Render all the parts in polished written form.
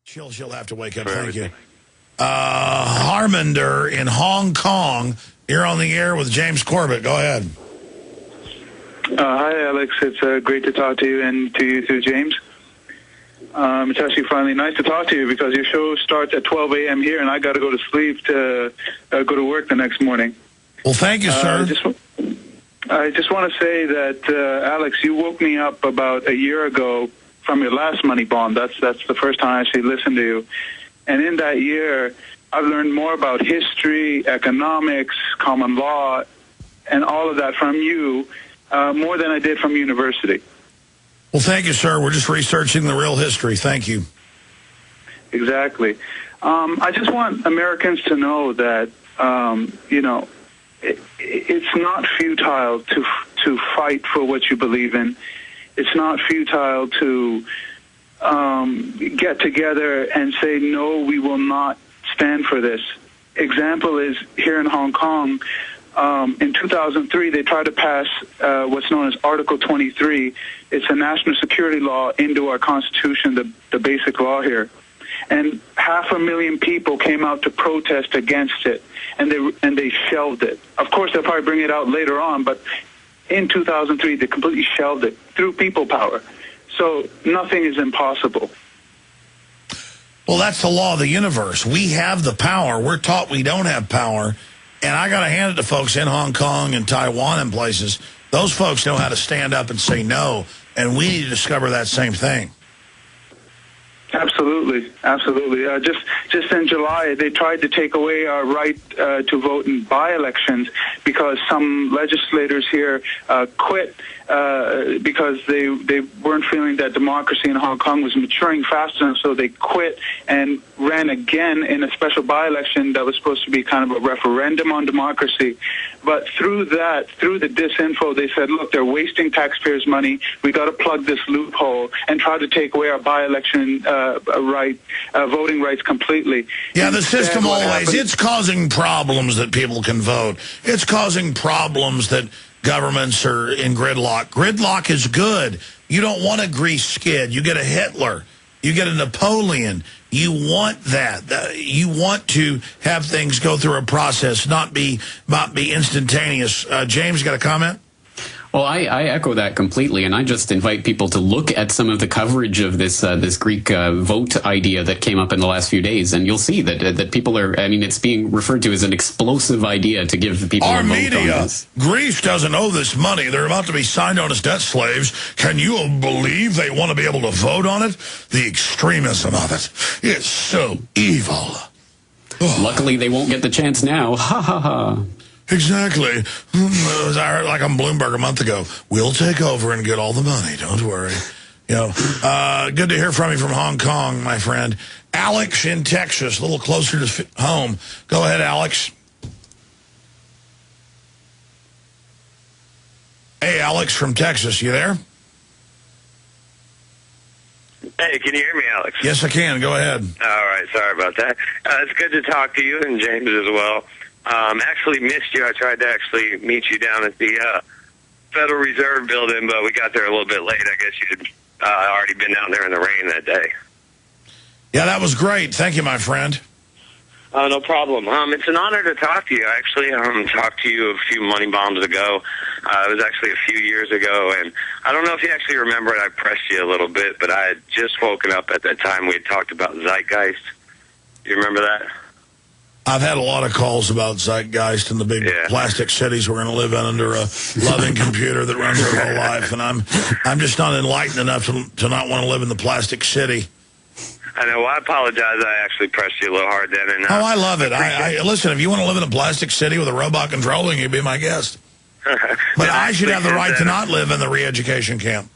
She'll have to wake up. Thank you. Harmander in Hong Kong. You're on the air with James Corbett. Go ahead. Hi, Alex. It's great to talk to you and to you too, James. It's actually finally nice to talk to you because your show starts at 12 a.m. here, and I got to go to sleep to go to work the next morning. Well, thank you, sir. I just want to say that, Alex, you woke me up about a year ago from your last money bomb. That's the first time I actually listened to you. And in that year, I've learned more about history, economics, common law, and all of that from you, more than I did from university. Well, thank you, sir. We're just researching the real history. Thank you. Exactly. I just want Americans to know that, it's not futile to fight for what you believe in. It's not futile to get together and say, no, we will not stand for this. Example is here in Hong Kong, in 2003, they tried to pass what's known as Article 23. It's a national security law into our Constitution, the basic law here. And 500,000 people came out to protest against it, and they shelved it. Of course, they'll probably bring it out later on, but in 2003, they completely shelved it through people power. So nothing is impossible. Well, that's the law of the universe. We have the power. We're taught we don't have power. And I got to hand it to folks in Hong Kong and Taiwan and places. Those folks know how to stand up and say no, and we need to discover that same thing. Absolutely, absolutely. Just in July, they tried to take away our right to vote in by-elections because some legislators here quit because they weren't feeling that democracy in Hong Kong was maturing fast enough, so they quit and ran again in a special by-election that was supposed to be kind of a referendum on democracy. But through the disinfo, they said, look, they're wasting taxpayers' money. We got to plug this loophole and try to take away our by-election voting rights completely. Yeah, the system always, it's causing problems that people can vote. It's causing problems that governments are in gridlock. Gridlock is good. You don't want a grease skid. You get a Hitler. You get a Napoleon. You want that. You want to have things go through a process, not be instantaneous. James, got a comment? Well, I echo that completely, and I just invite people to look at some of the coverage of this Greek vote idea that came up in the last few days, and you'll see that people are, I mean, it's being referred to as an explosive idea to give people a vote on this. Greece doesn't owe this money. They're about to be signed on as debt slaves. Can you believe they want to be able to vote on it? The extremism of it is so evil. Luckily, they won't get the chance now. Ha ha ha. Exactly. I heard like on Bloomberg a month ago. We'll take over and get all the money. Don't worry. Good to hear from you from Hong Kong, my friend. Alex in Texas, a little closer to home. Go ahead, Alex. Hey, Alex from Texas, you there? Hey, can you hear me, Alex? Yes, I can. Go ahead. All right. Sorry about that. It's good to talk to you and James as well. Actually missed you. I tried to actually meet you down at the Federal Reserve building, but we got there a little bit late. I guess you'd already been down there in the rain that day. Yeah, that was great. Thank you, my friend. No problem. It's an honor to talk to you. I actually talked to you a few money bombs ago. It was actually a few years ago, and I don't know if you actually remember it. I pressed you a little bit, but I had just woken up at that time. We had talked about Zeitgeist. You remember that? I've had a lot of calls about Zeitgeist and the big plastic cities we're going to live in under a loving computer that runs our whole life, and I'm just not enlightened enough to not want to live in the plastic city. I know. Well, I apologize. I actually pressed you a little hard then. And, I love it. Listen, if you want to live in a plastic city with a robot controlling you, be my guest. But I should have the right to not live in the re-education camp.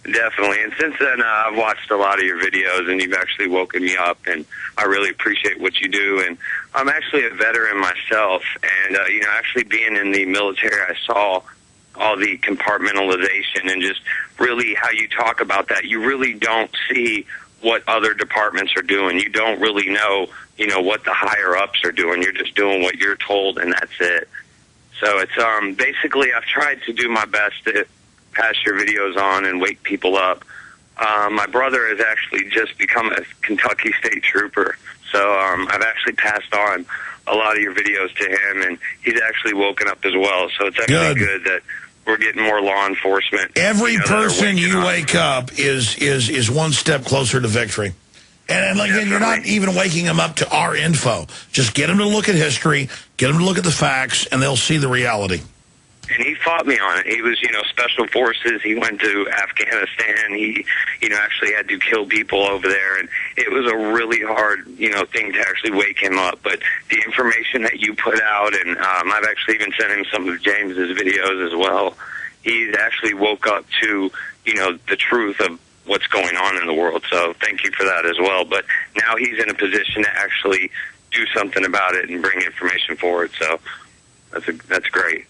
Definitely. And since then, I've watched a lot of your videos, and you've actually woken me up, and I really appreciate what you do. And I'm actually a veteran myself, and, actually being in the military, I saw all the compartmentalization and just really how you talk about that. You really don't see what other departments are doing. You don't really know, what the higher-ups are doing. You're just doing what you're told, and that's it. So it's basically I've tried to do my best to pass your videos on and wake people up. my brother has actually just become a Kentucky State Trooper. So I've actually passed on a lot of your videos to him, and he's actually woken up as well. So it's actually good that we're getting more law enforcement. Every person you wake up is one step closer to victory. And again, you're not even waking them up to our info. Just get them to look at history, get them to look at the facts, and they'll see the reality. And he fought me on it. He was, special forces. He went to Afghanistan. He, actually had to kill people over there. And it was a really hard, thing to actually wake him up. But the information that you put out, and I've actually even sent him some of James's videos as well. He's actually woke up to, the truth of what's going on in the world. So thank you for that as well. But now he's in a position to actually do something about it and bring information forward. So that's great.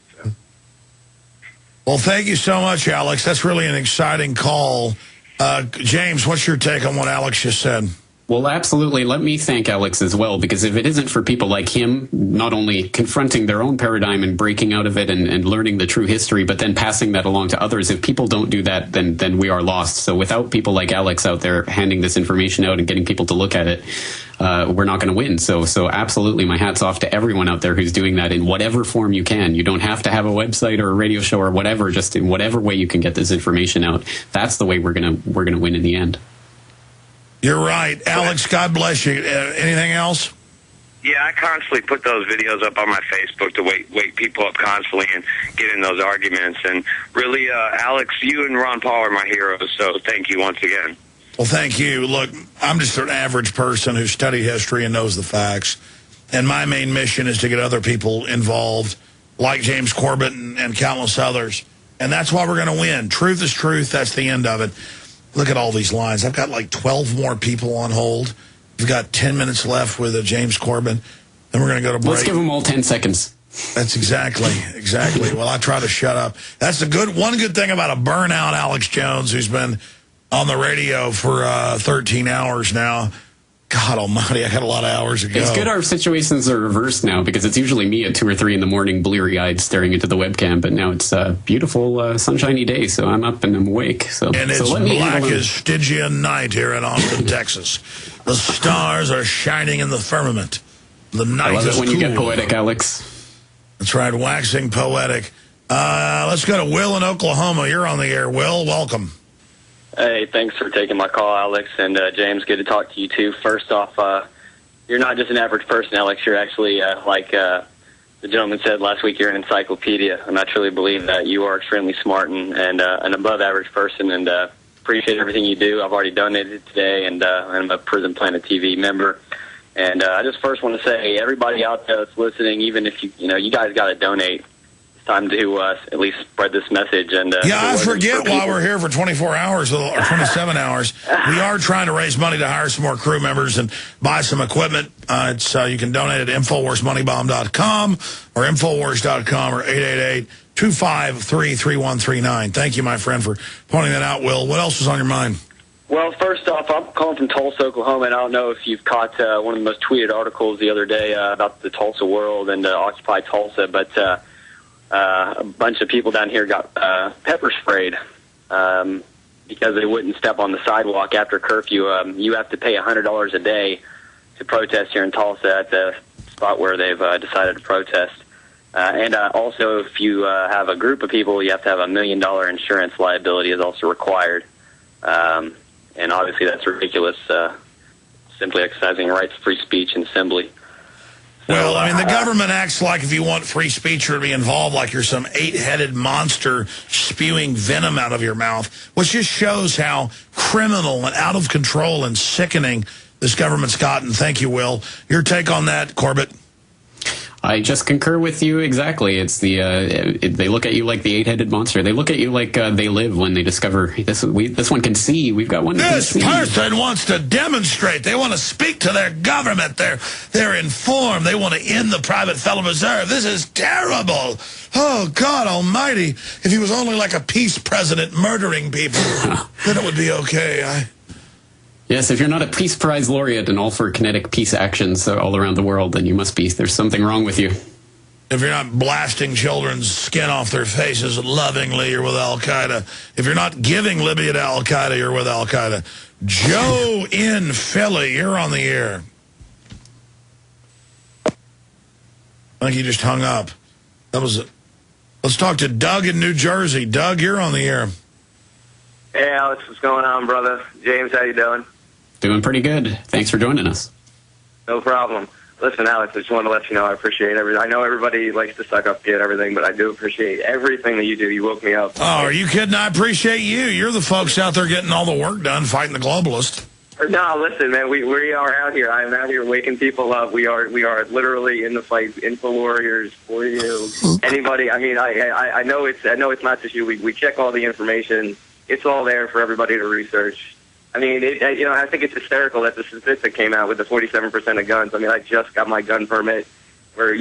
Well, thank you so much, Alex. That's really an exciting call. James, what's your take on what Alex just said? Well, absolutely. Let me thank Alex as well, because if it isn't for people like him, not only confronting their own paradigm and breaking out of it and learning the true history, but then passing that along to others, if people don't do that, then we are lost. So without people like Alex out there handing this information out and getting people to look at it, we're not going to win. So absolutely, my hat's off to everyone out there who's doing that in whatever form you can. You don't have to have a website or a radio show or whatever, just in whatever way you can get this information out. That's the way we're going to win in the end. You're right. Alex, God bless you. Anything else? Yeah, I constantly put those videos up on my Facebook to wake people up constantly and get in those arguments. And really, Alex, you and Ron Paul are my heroes, so thank you once again. Well, thank you. Look, I'm just an average person who studied history and knows the facts. And my main mission is to get other people involved, like James Corbett and countless others. And that's why we're going to win. Truth is truth. That's the end of it. Look at all these lines. I've got like 12 more people on hold. We've got 10 minutes left with James Corbett. Then we're going to go to break. Let's give them all 10 seconds. That's exactly. Well, I try to shut up. That's one good thing about a burnout Alex Jones, who's been on the radio for 13 hours now. God almighty, I had a lot of hours ago. It's good our situations are reversed now, because it's usually me at 2 or 3 in the morning, bleary-eyed, staring into the webcam. But now it's a beautiful, sunshiny day, so I'm up and I'm awake. And it's black as Stygian night here in Austin, Texas. The stars are shining in the firmament. The night is cool. I love it when you get poetic, Alex. That's right, waxing poetic. Let's go to Will in Oklahoma. You're on the air. Will, welcome. Hey, thanks for taking my call, Alex. And James, good to talk to you, too. First off, you're not just an average person, Alex. You're actually, like the gentleman said last week, you're an encyclopedia. And I truly believe that you are extremely smart and an above-average person, and appreciate everything you do. I've already donated today, and I'm a Prison Planet TV member. And I just first want to say, everybody out there that's listening, even if you guys got to donate, it's time to at least spread this message. And I forget while we're here for 24 hours or 27 hours, we are trying to raise money to hire some more crew members and buy some equipment. You can donate at InfoWarsMoneyBomb.com or Infowars.com or 888-253-3139. Thank you, my friend, for pointing that out, Will. What else was on your mind? Well, first off, I'm calling from Tulsa, Oklahoma, and I don't know if you've caught one of the most tweeted articles the other day about the Tulsa World and Occupy Tulsa, but a bunch of people down here got pepper sprayed because they wouldn't step on the sidewalk after curfew. You have to pay $100 a day to protest here in Tulsa at the spot where they've decided to protest. And also, if you have a group of people, you have to have $1 million insurance liability is also required. And obviously that's ridiculous, simply exercising rights to free speech and assembly. Well, I mean, the government acts like if you want free speech or to be involved, like you're some 8-headed monster spewing venom out of your mouth, which just shows how criminal and out of control and sickening this government's gotten. Thank you, Will. Your take on that, Corbett? I just concur with you exactly. It's they look at you like the 8-headed monster. They look at you like they live when they discover this one can see. We've got one that can see. This person wants to demonstrate. They want to speak to their government. They're informed. They want to end the private Federal Reserve. This is terrible. Oh, God almighty. If he was only like a peace president murdering people, then it would be okay. Yes, if you're not a Peace Prize laureate and all for kinetic peace actions all around the world, then there's something wrong with you. if you're not blasting children's skin off their faces lovingly, you're with Al-Qaeda. If you're not giving Libya to Al-Qaeda, you're with Al-Qaeda. Joe in Philly, you're on the air. I think he just hung up. That was it. Let's talk to Doug in New Jersey. Doug, you're on the air. Hey, Alex, what's going on, brother? James, how you doing? Doing pretty good. Thanks for joining us. No problem. Listen, Alex, I just wanted to let you know I appreciate everything. I know everybody likes to suck up and everything, but I do appreciate everything that you do. You woke me up. Oh, are you kidding? I appreciate you. You're the folks out there getting all the work done, fighting the globalists. No, listen, man, we are out here. I'm out here waking people up. We are literally in the fight. Info warriors for you. Anybody? I mean, I know it's not just you. We check all the information. It's all there for everybody to research. I mean, I think it's hysterical that the statistic came out with the 47% of guns. I mean, I just got my gun permit. We're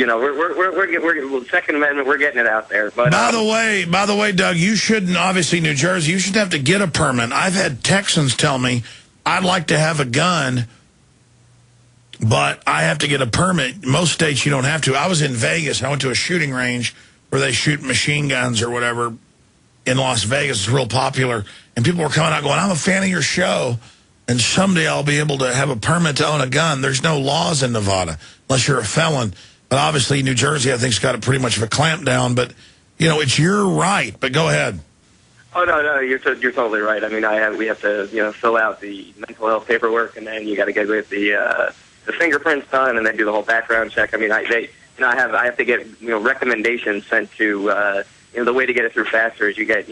Second Amendment. We're getting it out there. But by the way, Doug, you shouldn't. Obviously, New Jersey, you should have to get a permit. I've had Texans tell me I'd like to have a gun, but I have to get a permit. Most states you don't have to. I was in Vegas. I went to a shooting range where they shoot machine guns or whatever in Las Vegas. It's real popular. And people were coming out going, I'm a fan of your show, and someday I'll be able to have a permit to own a gun. There's no laws in Nevada unless you're a felon. But obviously New Jersey, I think, has got pretty much of a clampdown. But, it's your right. But go ahead. Oh, no, you're totally right. I mean, we have to, fill out the mental health paperwork, and then you got to get with the fingerprints done, and then do the whole background check. I mean, I have to get, recommendations sent to, the way to get it through faster is you get,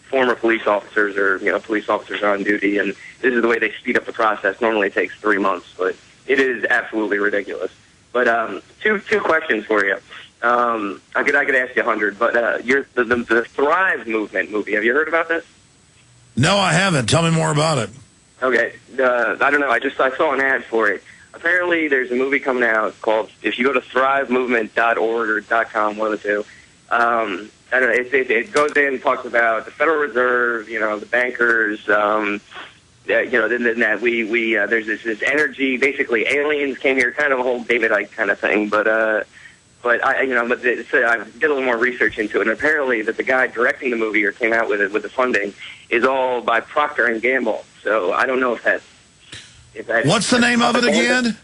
former police officers or, police officers on duty, and this is the way they speed up the process. Normally it takes 3 months, but it is absolutely ridiculous. But two questions for you. I could ask you 100, but the Thrive movement movie, have you heard about this? No, I haven't. Tell me more about it. Okay. I don't know. I saw an ad for it. Apparently there's a movie coming out called, if you go to thrivemovement.org or .com, one of the two, I don't know, it goes in and talks about the Federal Reserve, the bankers, then that there's this energy, basically aliens came here, kind of a whole David Icke kind of thing, but I did a little more research into it, and apparently that the guy directing the movie or came out with it with the funding is all by Procter and Gamble. So I don't know if that's what's the name of it again?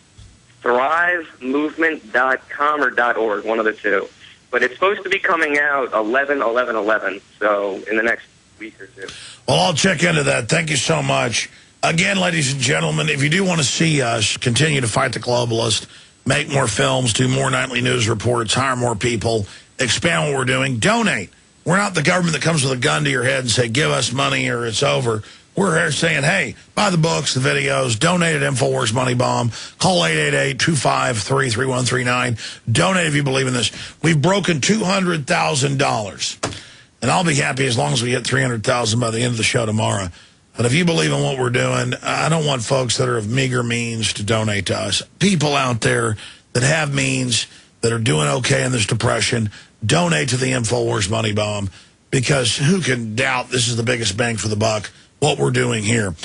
ThriveMovement.com or .org, one of the two. But it's supposed to be coming out 11/11/11, so in the next week or two. Well, I'll check into that. Thank you so much. Again, ladies and gentlemen, if you do want to see us continue to fight the globalists, make more films, do more nightly news reports, hire more people, expand what we're doing, donate. We're not the government that comes with a gun to your head and say, give us money or it's over. We're here saying, hey, buy the books, the videos, donate at InfoWars Money Bomb. Call 888-253-3139. Donate if you believe in this. We've broken $200,000. And I'll be happy as long as we hit $300,000 by the end of the show tomorrow. But if you believe in what we're doing, I don't want folks that are of meager means to donate to us. People out there that have means, that are doing okay in this depression, donate to the InfoWars Money Bomb, because who can doubt this is the biggest bang for the buck, what we're doing here.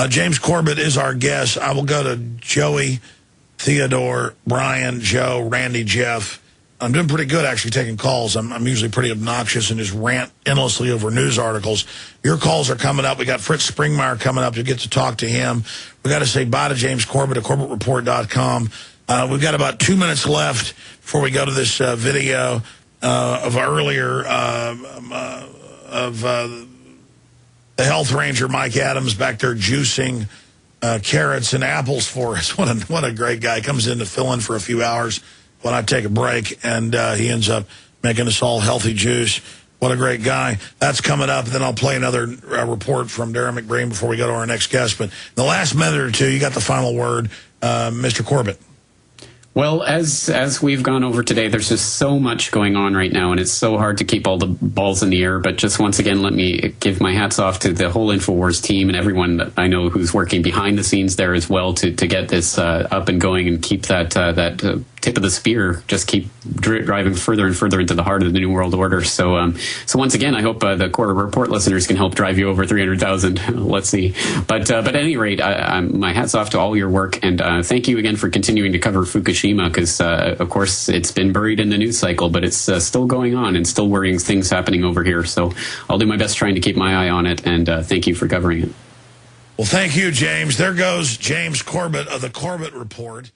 James Corbett is our guest. I will go to Joey, Theodore, Brian, Joe, Randy, Jeff. I'm doing pretty good, actually, taking calls. I'm usually pretty obnoxious and just rant endlessly over news articles. Your calls are coming up. We got Fritz Springmeier coming up. You'll get to talk to him. We got to say bye to James Corbett at CorbettReport.com. We've got about 2 minutes left before we go to this video of earlier the health ranger Mike Adams back there juicing carrots and apples for us. What a great guy. He comes in to fill in for a few hours when I take a break, and he ends up making us all healthy juice. What a great guy. That's coming up. Then I'll play another report from Darren McBreen before we go to our next guest. But in the last minute or two, you got the final word, Mr. Corbett. Well, as we've gone over today, there's just so much going on right now, and it's so hard to keep all the balls in the air. But just once again, let me give my hats off to the whole InfoWars team and everyone that I know who's working behind the scenes there as well to get this up and going and keep that tip of the spear, just keep driving further and further into the heart of the New World Order. So once again, I hope the Corbett Report listeners can help drive you over 300,000. Let's see. But at any rate, my hats off to all your work, and thank you again for continuing to cover Fukushima Fukushima, because, of course, it's been buried in the news cycle, but it's still going on and still worrying things happening over here. So I'll do my best trying to keep my eye on it, and thank you for covering it. Well, thank you, James. There goes James Corbett of the Corbett Report.